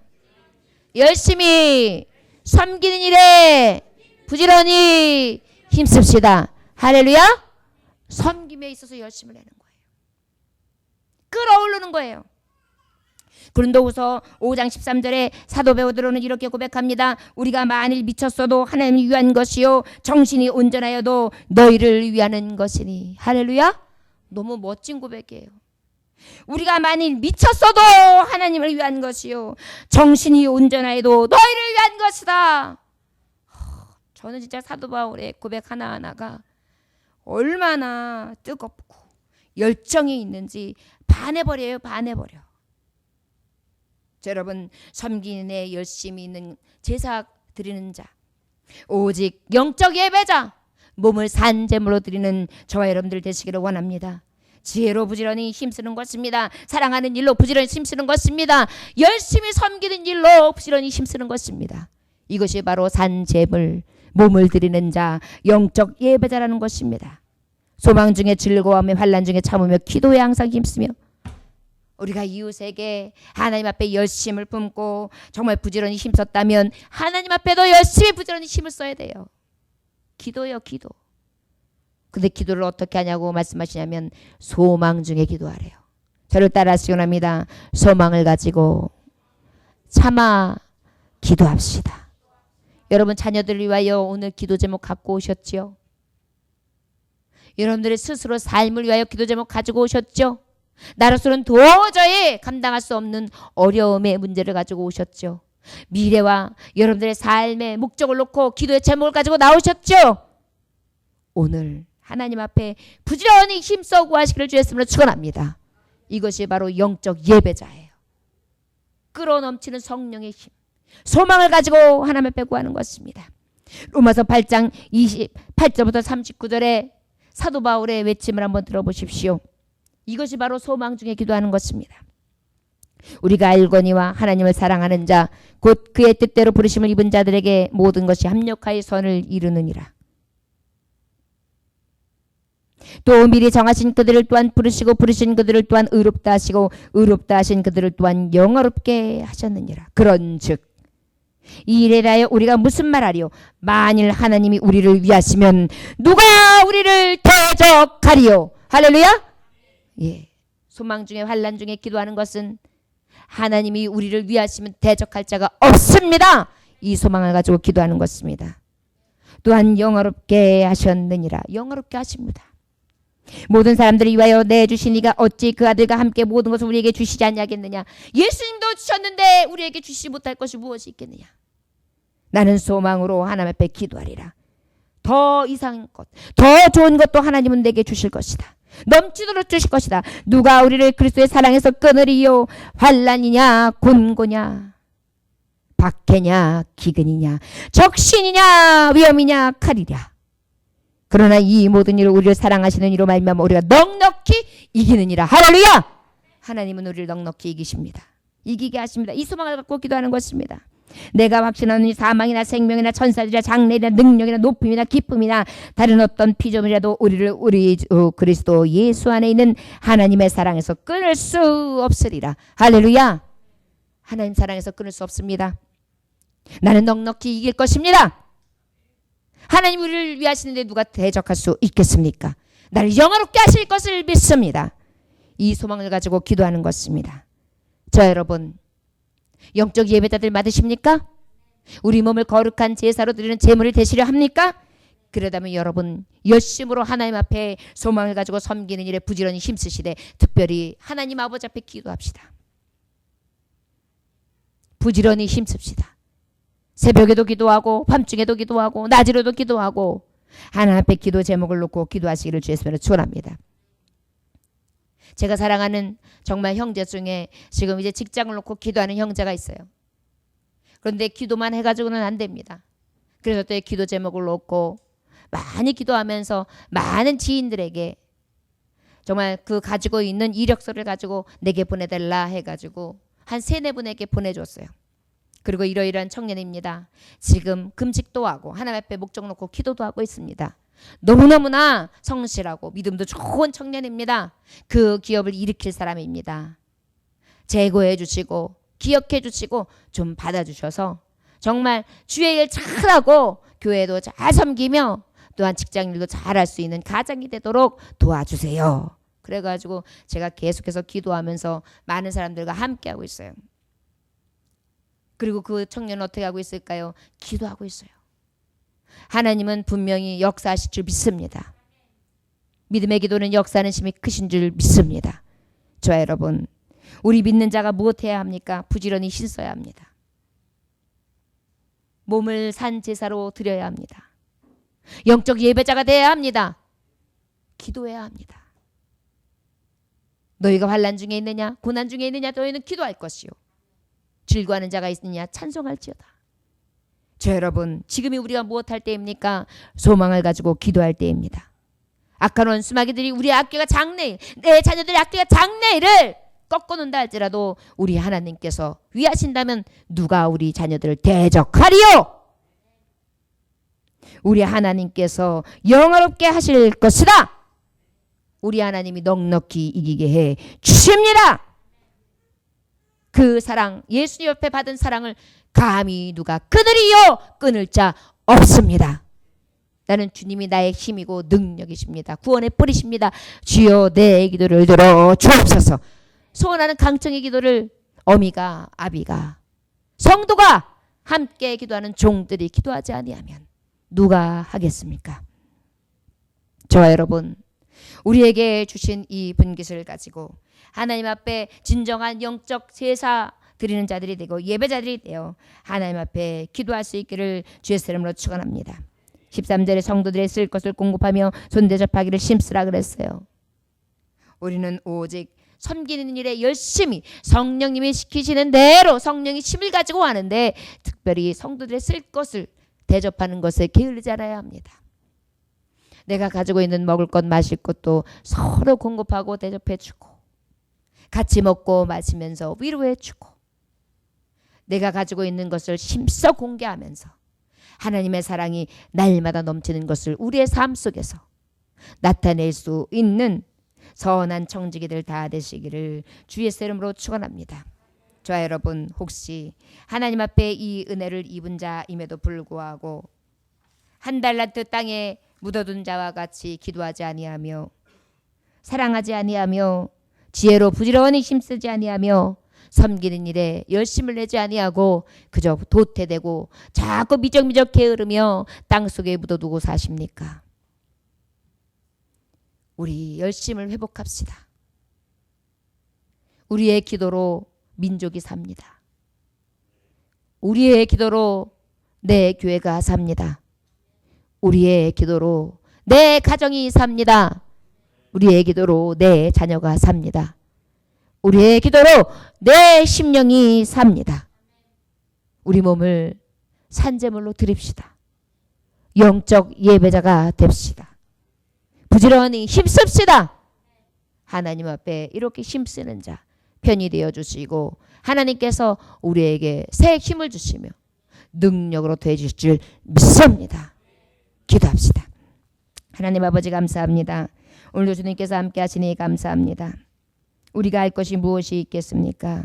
열심히 섬기는 일에 부지런히 힘씁시다. 할렐루야. 섬김에 있어서 열심을 내는 거예요. 끌어오르는 거예요. 고린도후서 5장 13절에 사도 베드로는 이렇게 고백합니다. 우리가 만일 미쳤어도 하나님을 위한 것이요 정신이 온전하여도 너희를 위하는 것이니. 할렐루야. 너무 멋진 고백이에요. 우리가 만일 미쳤어도 하나님을 위한 것이요 정신이 온전하여도 너희를 위한 것이다. 저는 진짜 사도 바울의 고백 하나하나가 얼마나 뜨겁고 열정이 있는지 반해버려요. 반해버려. 여러분, 섬기는 데 열심히 있는 제사 드리는 자, 오직 영적 예배자, 몸을 산 제물로 드리는 저와 여러분들 되시기를 원합니다. 지혜로 부지런히 힘쓰는 것입니다. 사랑하는 일로 부지런히 힘쓰는 것입니다. 열심히 섬기는 일로 부지런히 힘쓰는 것입니다. 이것이 바로 산 제물, 몸을 드리는 자, 영적 예배자라는 것입니다. 소망 중에 즐거워하며 환난 중에 참으며 기도에 항상 힘쓰며 우리가 이웃에게 하나님 앞에 열심을 품고 정말 부지런히 힘썼다면 하나님 앞에도 열심히 부지런히 힘을 써야 돼요. 기도요, 기도. 근데 기도를 어떻게 하냐고 말씀하시냐면 소망 중에 기도하래요. 저를 따라하시기 원합니다. 소망을 가지고 참아 기도합시다. 여러분 자녀들을 위하여 오늘 기도 제목 갖고 오셨죠? 여러분들의 스스로 삶을 위하여 기도 제목 가지고 오셨죠? 나로서는 도저히 감당할 수 없는 어려움의 문제를 가지고 오셨죠. 미래와 여러분들의 삶의 목적을 놓고 기도의 제목을 가지고 나오셨죠? 오늘 하나님 앞에 부지런히 힘써 구하시기를 주의 이름으로 축원합니다. 이것이 바로 영적 예배자예요. 끌어넘치는 성령의 힘, 소망을 가지고 하나님 앞에 구하는 것입니다. 로마서 8장 28절부터 39절에 사도 바울의 외침을 한번 들어보십시오. 이것이 바로 소망 중에 기도하는 것입니다. 우리가 알거니와 하나님을 사랑하는 자 곧 그의 뜻대로 부르심을 입은 자들에게 모든 것이 합력하여 선을 이루느니라. 또 미리 정하신 그들을 또한 부르시고 부르신 그들을 또한 의롭다 하시고 의롭다 하신 그들을 또한 영화롭게 하셨느니라. 그런즉 이 일에 대하여 우리가 무슨 말하리요? 만일 하나님이 우리를 위하시면 누가 우리를 대적하리요? 할렐루야. 예, 소망 중에 환난 중에 기도하는 것은 하나님이 우리를 위하시면 대적할 자가 없습니다. 이 소망을 가지고 기도하는 것입니다. 또한 영화롭게 하셨느니라. 영화롭게 하십니다. 모든 사람들을 위하여 내주신 이가 어찌 그 아들과 함께 모든 것을 우리에게 주시지 않냐겠느냐. 예수님도 주셨는데 우리에게 주시지 못할 것이 무엇이 있겠느냐. 나는 소망으로 하나님 앞에 기도하리라. 더 이상한 것, 더 좋은 것도 하나님은 내게 주실 것이다. 넘치도록 주실 것이다. 누가 우리를 그리스도의 사랑에서 끊으리요? 환난이냐 곤고냐 박해냐 기근이냐 적신이냐 위험이냐 칼이랴. 그러나 이 모든 일을 우리를 사랑하시는 이로 말미암아 우리가 넉넉히 이기느니라. 할렐루야. 하나님은 우리를 넉넉히 이기십니다. 이기게 하십니다. 이 소망을 갖고 기도하는 것입니다. 내가 확신하는 사망이나 생명이나 천사들이나 장래이나 능력이나 높음이나 기쁨이나 다른 어떤 피조물이라도 우리를 우리 그리스도 예수 안에 있는 하나님의 사랑에서 끊을 수 없으리라. 할렐루야. 하나님 사랑에서 끊을 수 없습니다. 나는 넉넉히 이길 것입니다. 하나님 우리를 위하시는데 누가 대적할 수 있겠습니까? 나를 영화롭게 하실 것을 믿습니다. 이 소망을 가지고 기도하는 것입니다. 자, 여러분, 영적 예배자들 맞으십니까? 우리 몸을 거룩한 제사로 드리는 제물을 되시려 합니까? 그러다면 여러분 열심으로 하나님 앞에 소망을 가지고 섬기는 일에 부지런히 힘쓰시되 특별히 하나님 아버지 앞에 기도합시다. 부지런히 힘씁시다. 새벽에도 기도하고 밤중에도 기도하고 낮으로도 기도하고 하나님 앞에 기도 제목을 놓고 기도하시기를 주의 이름으로 축원합니다. 제가 사랑하는 정말 형제 중에 지금 이제 직장을 놓고 기도하는 형제가 있어요. 그런데 기도만 해가지고는 안 됩니다. 그래서 또 기도 제목을 놓고 많이 기도하면서 많은 지인들에게 정말 그 가지고 있는 이력서를 가지고 내게 보내달라 해가지고 한 3-4분에게 보내줬어요. 그리고 이러이러한 청년입니다. 지금 금식도 하고 하나님 앞에 목적 놓고 기도도 하고 있습니다. 너무너무나 성실하고 믿음도 좋은 청년입니다. 그 기업을 일으킬 사람입니다. 제고해 주시고 기억해 주시고 좀 받아주셔서 정말 주의 일 잘하고 교회도 잘 섬기며 또한 직장일도 잘할 수 있는 가장이 되도록 도와주세요. 그래가지고 제가 계속해서 기도하면서 많은 사람들과 함께하고 있어요. 그리고 그 청년은 어떻게 하고 있을까요? 기도하고 있어요. 하나님은 분명히 역사하실 줄 믿습니다. 믿음의 기도는 역사하는 힘이 크신 줄 믿습니다. 저와 여러분, 우리 믿는 자가 무엇해야 합니까? 부지런히 씻어야 합니다. 몸을 산 제사로 드려야 합니다. 영적 예배자가 되어야 합니다. 기도해야 합니다. 너희가 환난 중에 있느냐 고난 중에 있느냐 너희는 기도할 것이요 즐거워하는 자가 있느냐 찬송할지어다. 저 여러분, 지금이 우리가 무엇할 때입니까? 소망을 가지고 기도할 때입니다. 악한 원수마귀들이 우리의 악기가 장래일, 내 자녀들의 악기가 장래일을 꺾어놓는다 할지라도 우리 하나님께서 위하신다면 누가 우리 자녀들을 대적하리요? 우리 하나님께서 영화롭게 하실 것이다. 우리 하나님이 넉넉히 이기게 해 주십니다. 그 사랑, 예수님 옆에 받은 사랑을 감히 누가 끊으리요? 끊을 자 없습니다. 나는 주님이 나의 힘이고 능력이십니다. 구원의 뿌리십니다. 주여 내 기도를 들어 주옵소서. 소원하는 강청의 기도를 어미가 아비가 성도가 함께 기도하는 종들이 기도하지 아니하면 누가 하겠습니까? 저와 여러분, 우리에게 주신 이 분깃을 가지고 하나님 앞에 진정한 영적 제사 드리는 자들이 되고 예배자들이 되어 하나님 앞에 기도할 수 있기를 주의 이름으로 축원합니다. 13절에 성도들의 쓸 것을 공급하며 손대접하기를 힘쓰라 그랬어요. 우리는 오직 섬기는 일에 열심히 성령님이 시키시는 대로 성령이 힘을 가지고 하는데 특별히 성도들의 쓸 것을 대접하는 것에 게을리지 않아야 합니다. 내가 가지고 있는 먹을 것 마실 것도 서로 공급하고 대접해주고 같이 먹고 마시면서 위로해주고 내가 가지고 있는 것을 힘써 공개하면서 하나님의 사랑이 날마다 넘치는 것을 우리의 삶 속에서 나타낼 수 있는 선한 청지기들 다 되시기를 주의 이름으로 축원합니다. 저와 여러분 혹시 하나님 앞에 이 은혜를 입은 자임에도 불구하고 한 달란트 땅에 묻어둔 자와 같이 기도하지 아니하며 사랑하지 아니하며 지혜로 부지런히 힘쓰지 아니하며 섬기는 일에 열심을 내지 아니하고 그저 도태되고 자꾸 미적미적 게으르며 땅속에 묻어두고 사십니까? 우리 열심을 회복합시다. 우리의 기도로 민족이 삽니다. 우리의 기도로 내 교회가 삽니다. 우리의 기도로 내 가정이 삽니다. 우리의 기도로 내 자녀가 삽니다. 우리의 기도로 내 심령이 삽니다. 우리 몸을 산제물로 드립시다. 영적 예배자가 됩시다. 부지런히 힘씁시다. 하나님 앞에 이렇게 힘쓰는 자 편이 되어 주시고 하나님께서 우리에게 새 힘을 주시며 능력으로 되어주실 줄 믿습니다. 기도합시다. 하나님 아버지 감사합니다. 오늘도 주님께서 함께 하시니 감사합니다. 우리가 할 것이 무엇이 있겠습니까?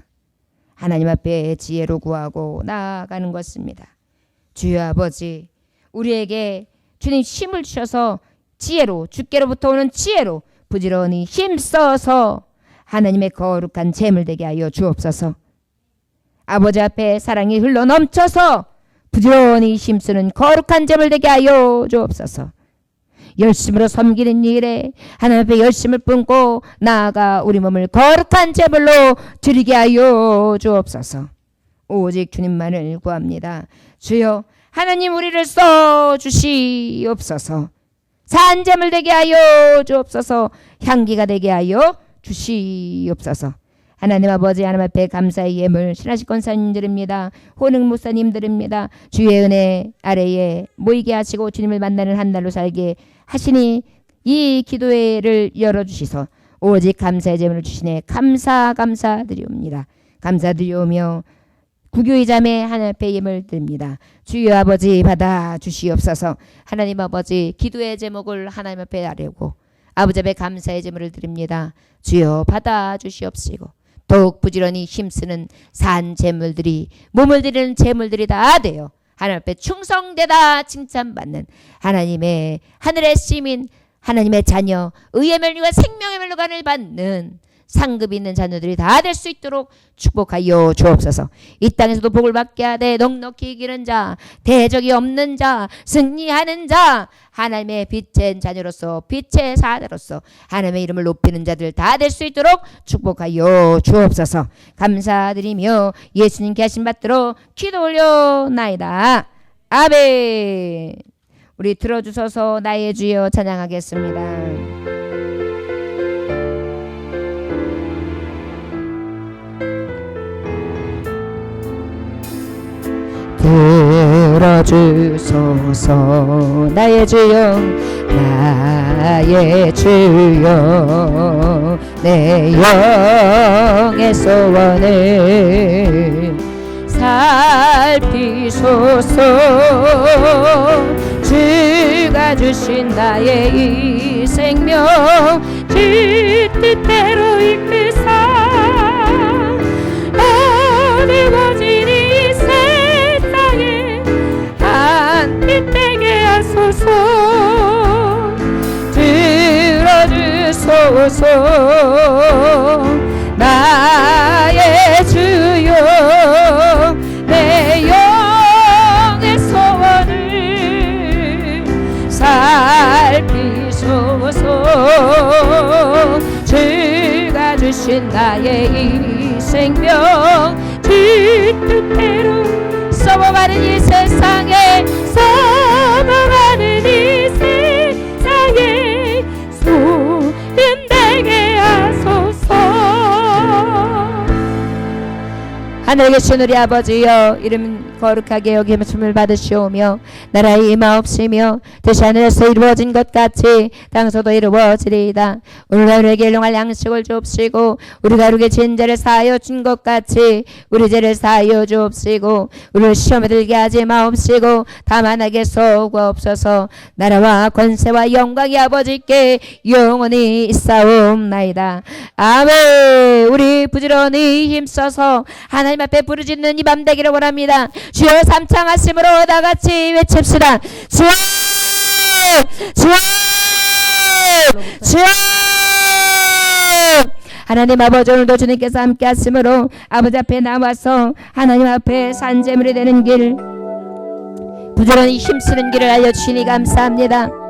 하나님 앞에 지혜로 구하고 나아가는 것입니다. 주여 아버지 우리에게 주님 힘을 주셔서 지혜로 주께로부터 오는 지혜로 부지런히 힘써서 하나님의 거룩한 재물 되게 하여 주옵소서. 아버지 앞에 사랑이 흘러넘쳐서 부지런히 힘쓰는 거룩한 재물 되게 하여 주옵소서. 열심으로 섬기는 일에 하나님 앞에 열심을 뿜고 나아가 우리 몸을 거룩한 제물로 드리게 하여 주옵소서. 오직 주님만을 구합니다. 주여 하나님 우리를 써주시옵소서. 산제물 되게 하여 주옵소서. 향기가 되게 하여 주시옵소서. 하나님 아버지 하나님 앞에 감사의 예물 신하식 권사님들입니다. 호능 목사님들입니다. 주의 은혜 아래에 모이게 하시고 주님을 만나는 한 날로 살게 하시니 이 기도회를 열어주시서 오직 감사의 제물을 주시네 감사드리옵니다. 감사드리오며 구교의 자매 하나님 앞에 예물 드립니다. 주여 아버지 받아 주시옵소서. 하나님 아버지 기도의 제목을 하나님 앞에 아뢰고 아버지 앞에 감사의 제물을 드립니다. 주여 받아 주시옵시고 더욱 부지런히 힘쓰는 산 제물들이 몸을 드리는 제물들이 다 되어 하나님 앞에 충성되다 칭찬받는 하나님의 하늘의 시민 하나님의 자녀 의의 멸류관 생명의 멸류관을 받는 상급 있는 자녀들이 다 될 수 있도록 축복하여 주옵소서. 이 땅에서도 복을 받게 하되 넉넉히 이기는 자 대적이 없는 자 승리하는 자 하나님의 빛의 자녀로서 빛의 사자로서 하나님의 이름을 높이는 자들 다 될 수 있도록 축복하여 주옵소서. 감사드리며 예수님께 하신 받들어 기도 올려나이다. 아멘. 우리 들어주셔서 나의 주여 찬양하겠습니다. 들어주소서 나의 주여 나의 주여 내 영의 소원을 살피소서. 주가 주신 나의 이 생명 주 뜻대로 이끌사 어디워진 이 세상에 한 뜻되게 하소서. 들어주소서 나의 주여 내 영의 소원을 살피소서. 주가 주신 나의 이 생명 주 네 뜻대로 썩어가는 이 세상에 썩어가는 이 세상에 소금되게 하소서. 하늘에 계신 우리 아버지여, 이름 거룩하게 여김을 받으시오며 나라의 임하옵시며 뜻이 하늘에서 이루어진 것 같이 땅에서도 이루어지리이다. 오늘 우리에게 일용할 양식을 주옵시고 우리가 우리에게 진 죄를 사하여 준 것 같이 우리 죄를 사하여 주옵시고 우리를 시험에 들게 하지 마옵시고 다만 악에 속옵소서. 나라와 권세와 영광이 아버지께 영원히 있사옵나이다. 아멘. 우리 부지런히 힘써서 하나님 앞에 부르짖는 이 밤 되기를 원합니다. 주여 삼창하심으로 다같이 외칩시다. 주여 주여 주여. 하나님 아버지, 오늘도 주님께서 함께 하심으로 아버지 앞에 나와서 하나님 앞에 산재물이 되는 길, 부지런히 힘쓰는 길을 알려주시니 감사합니다.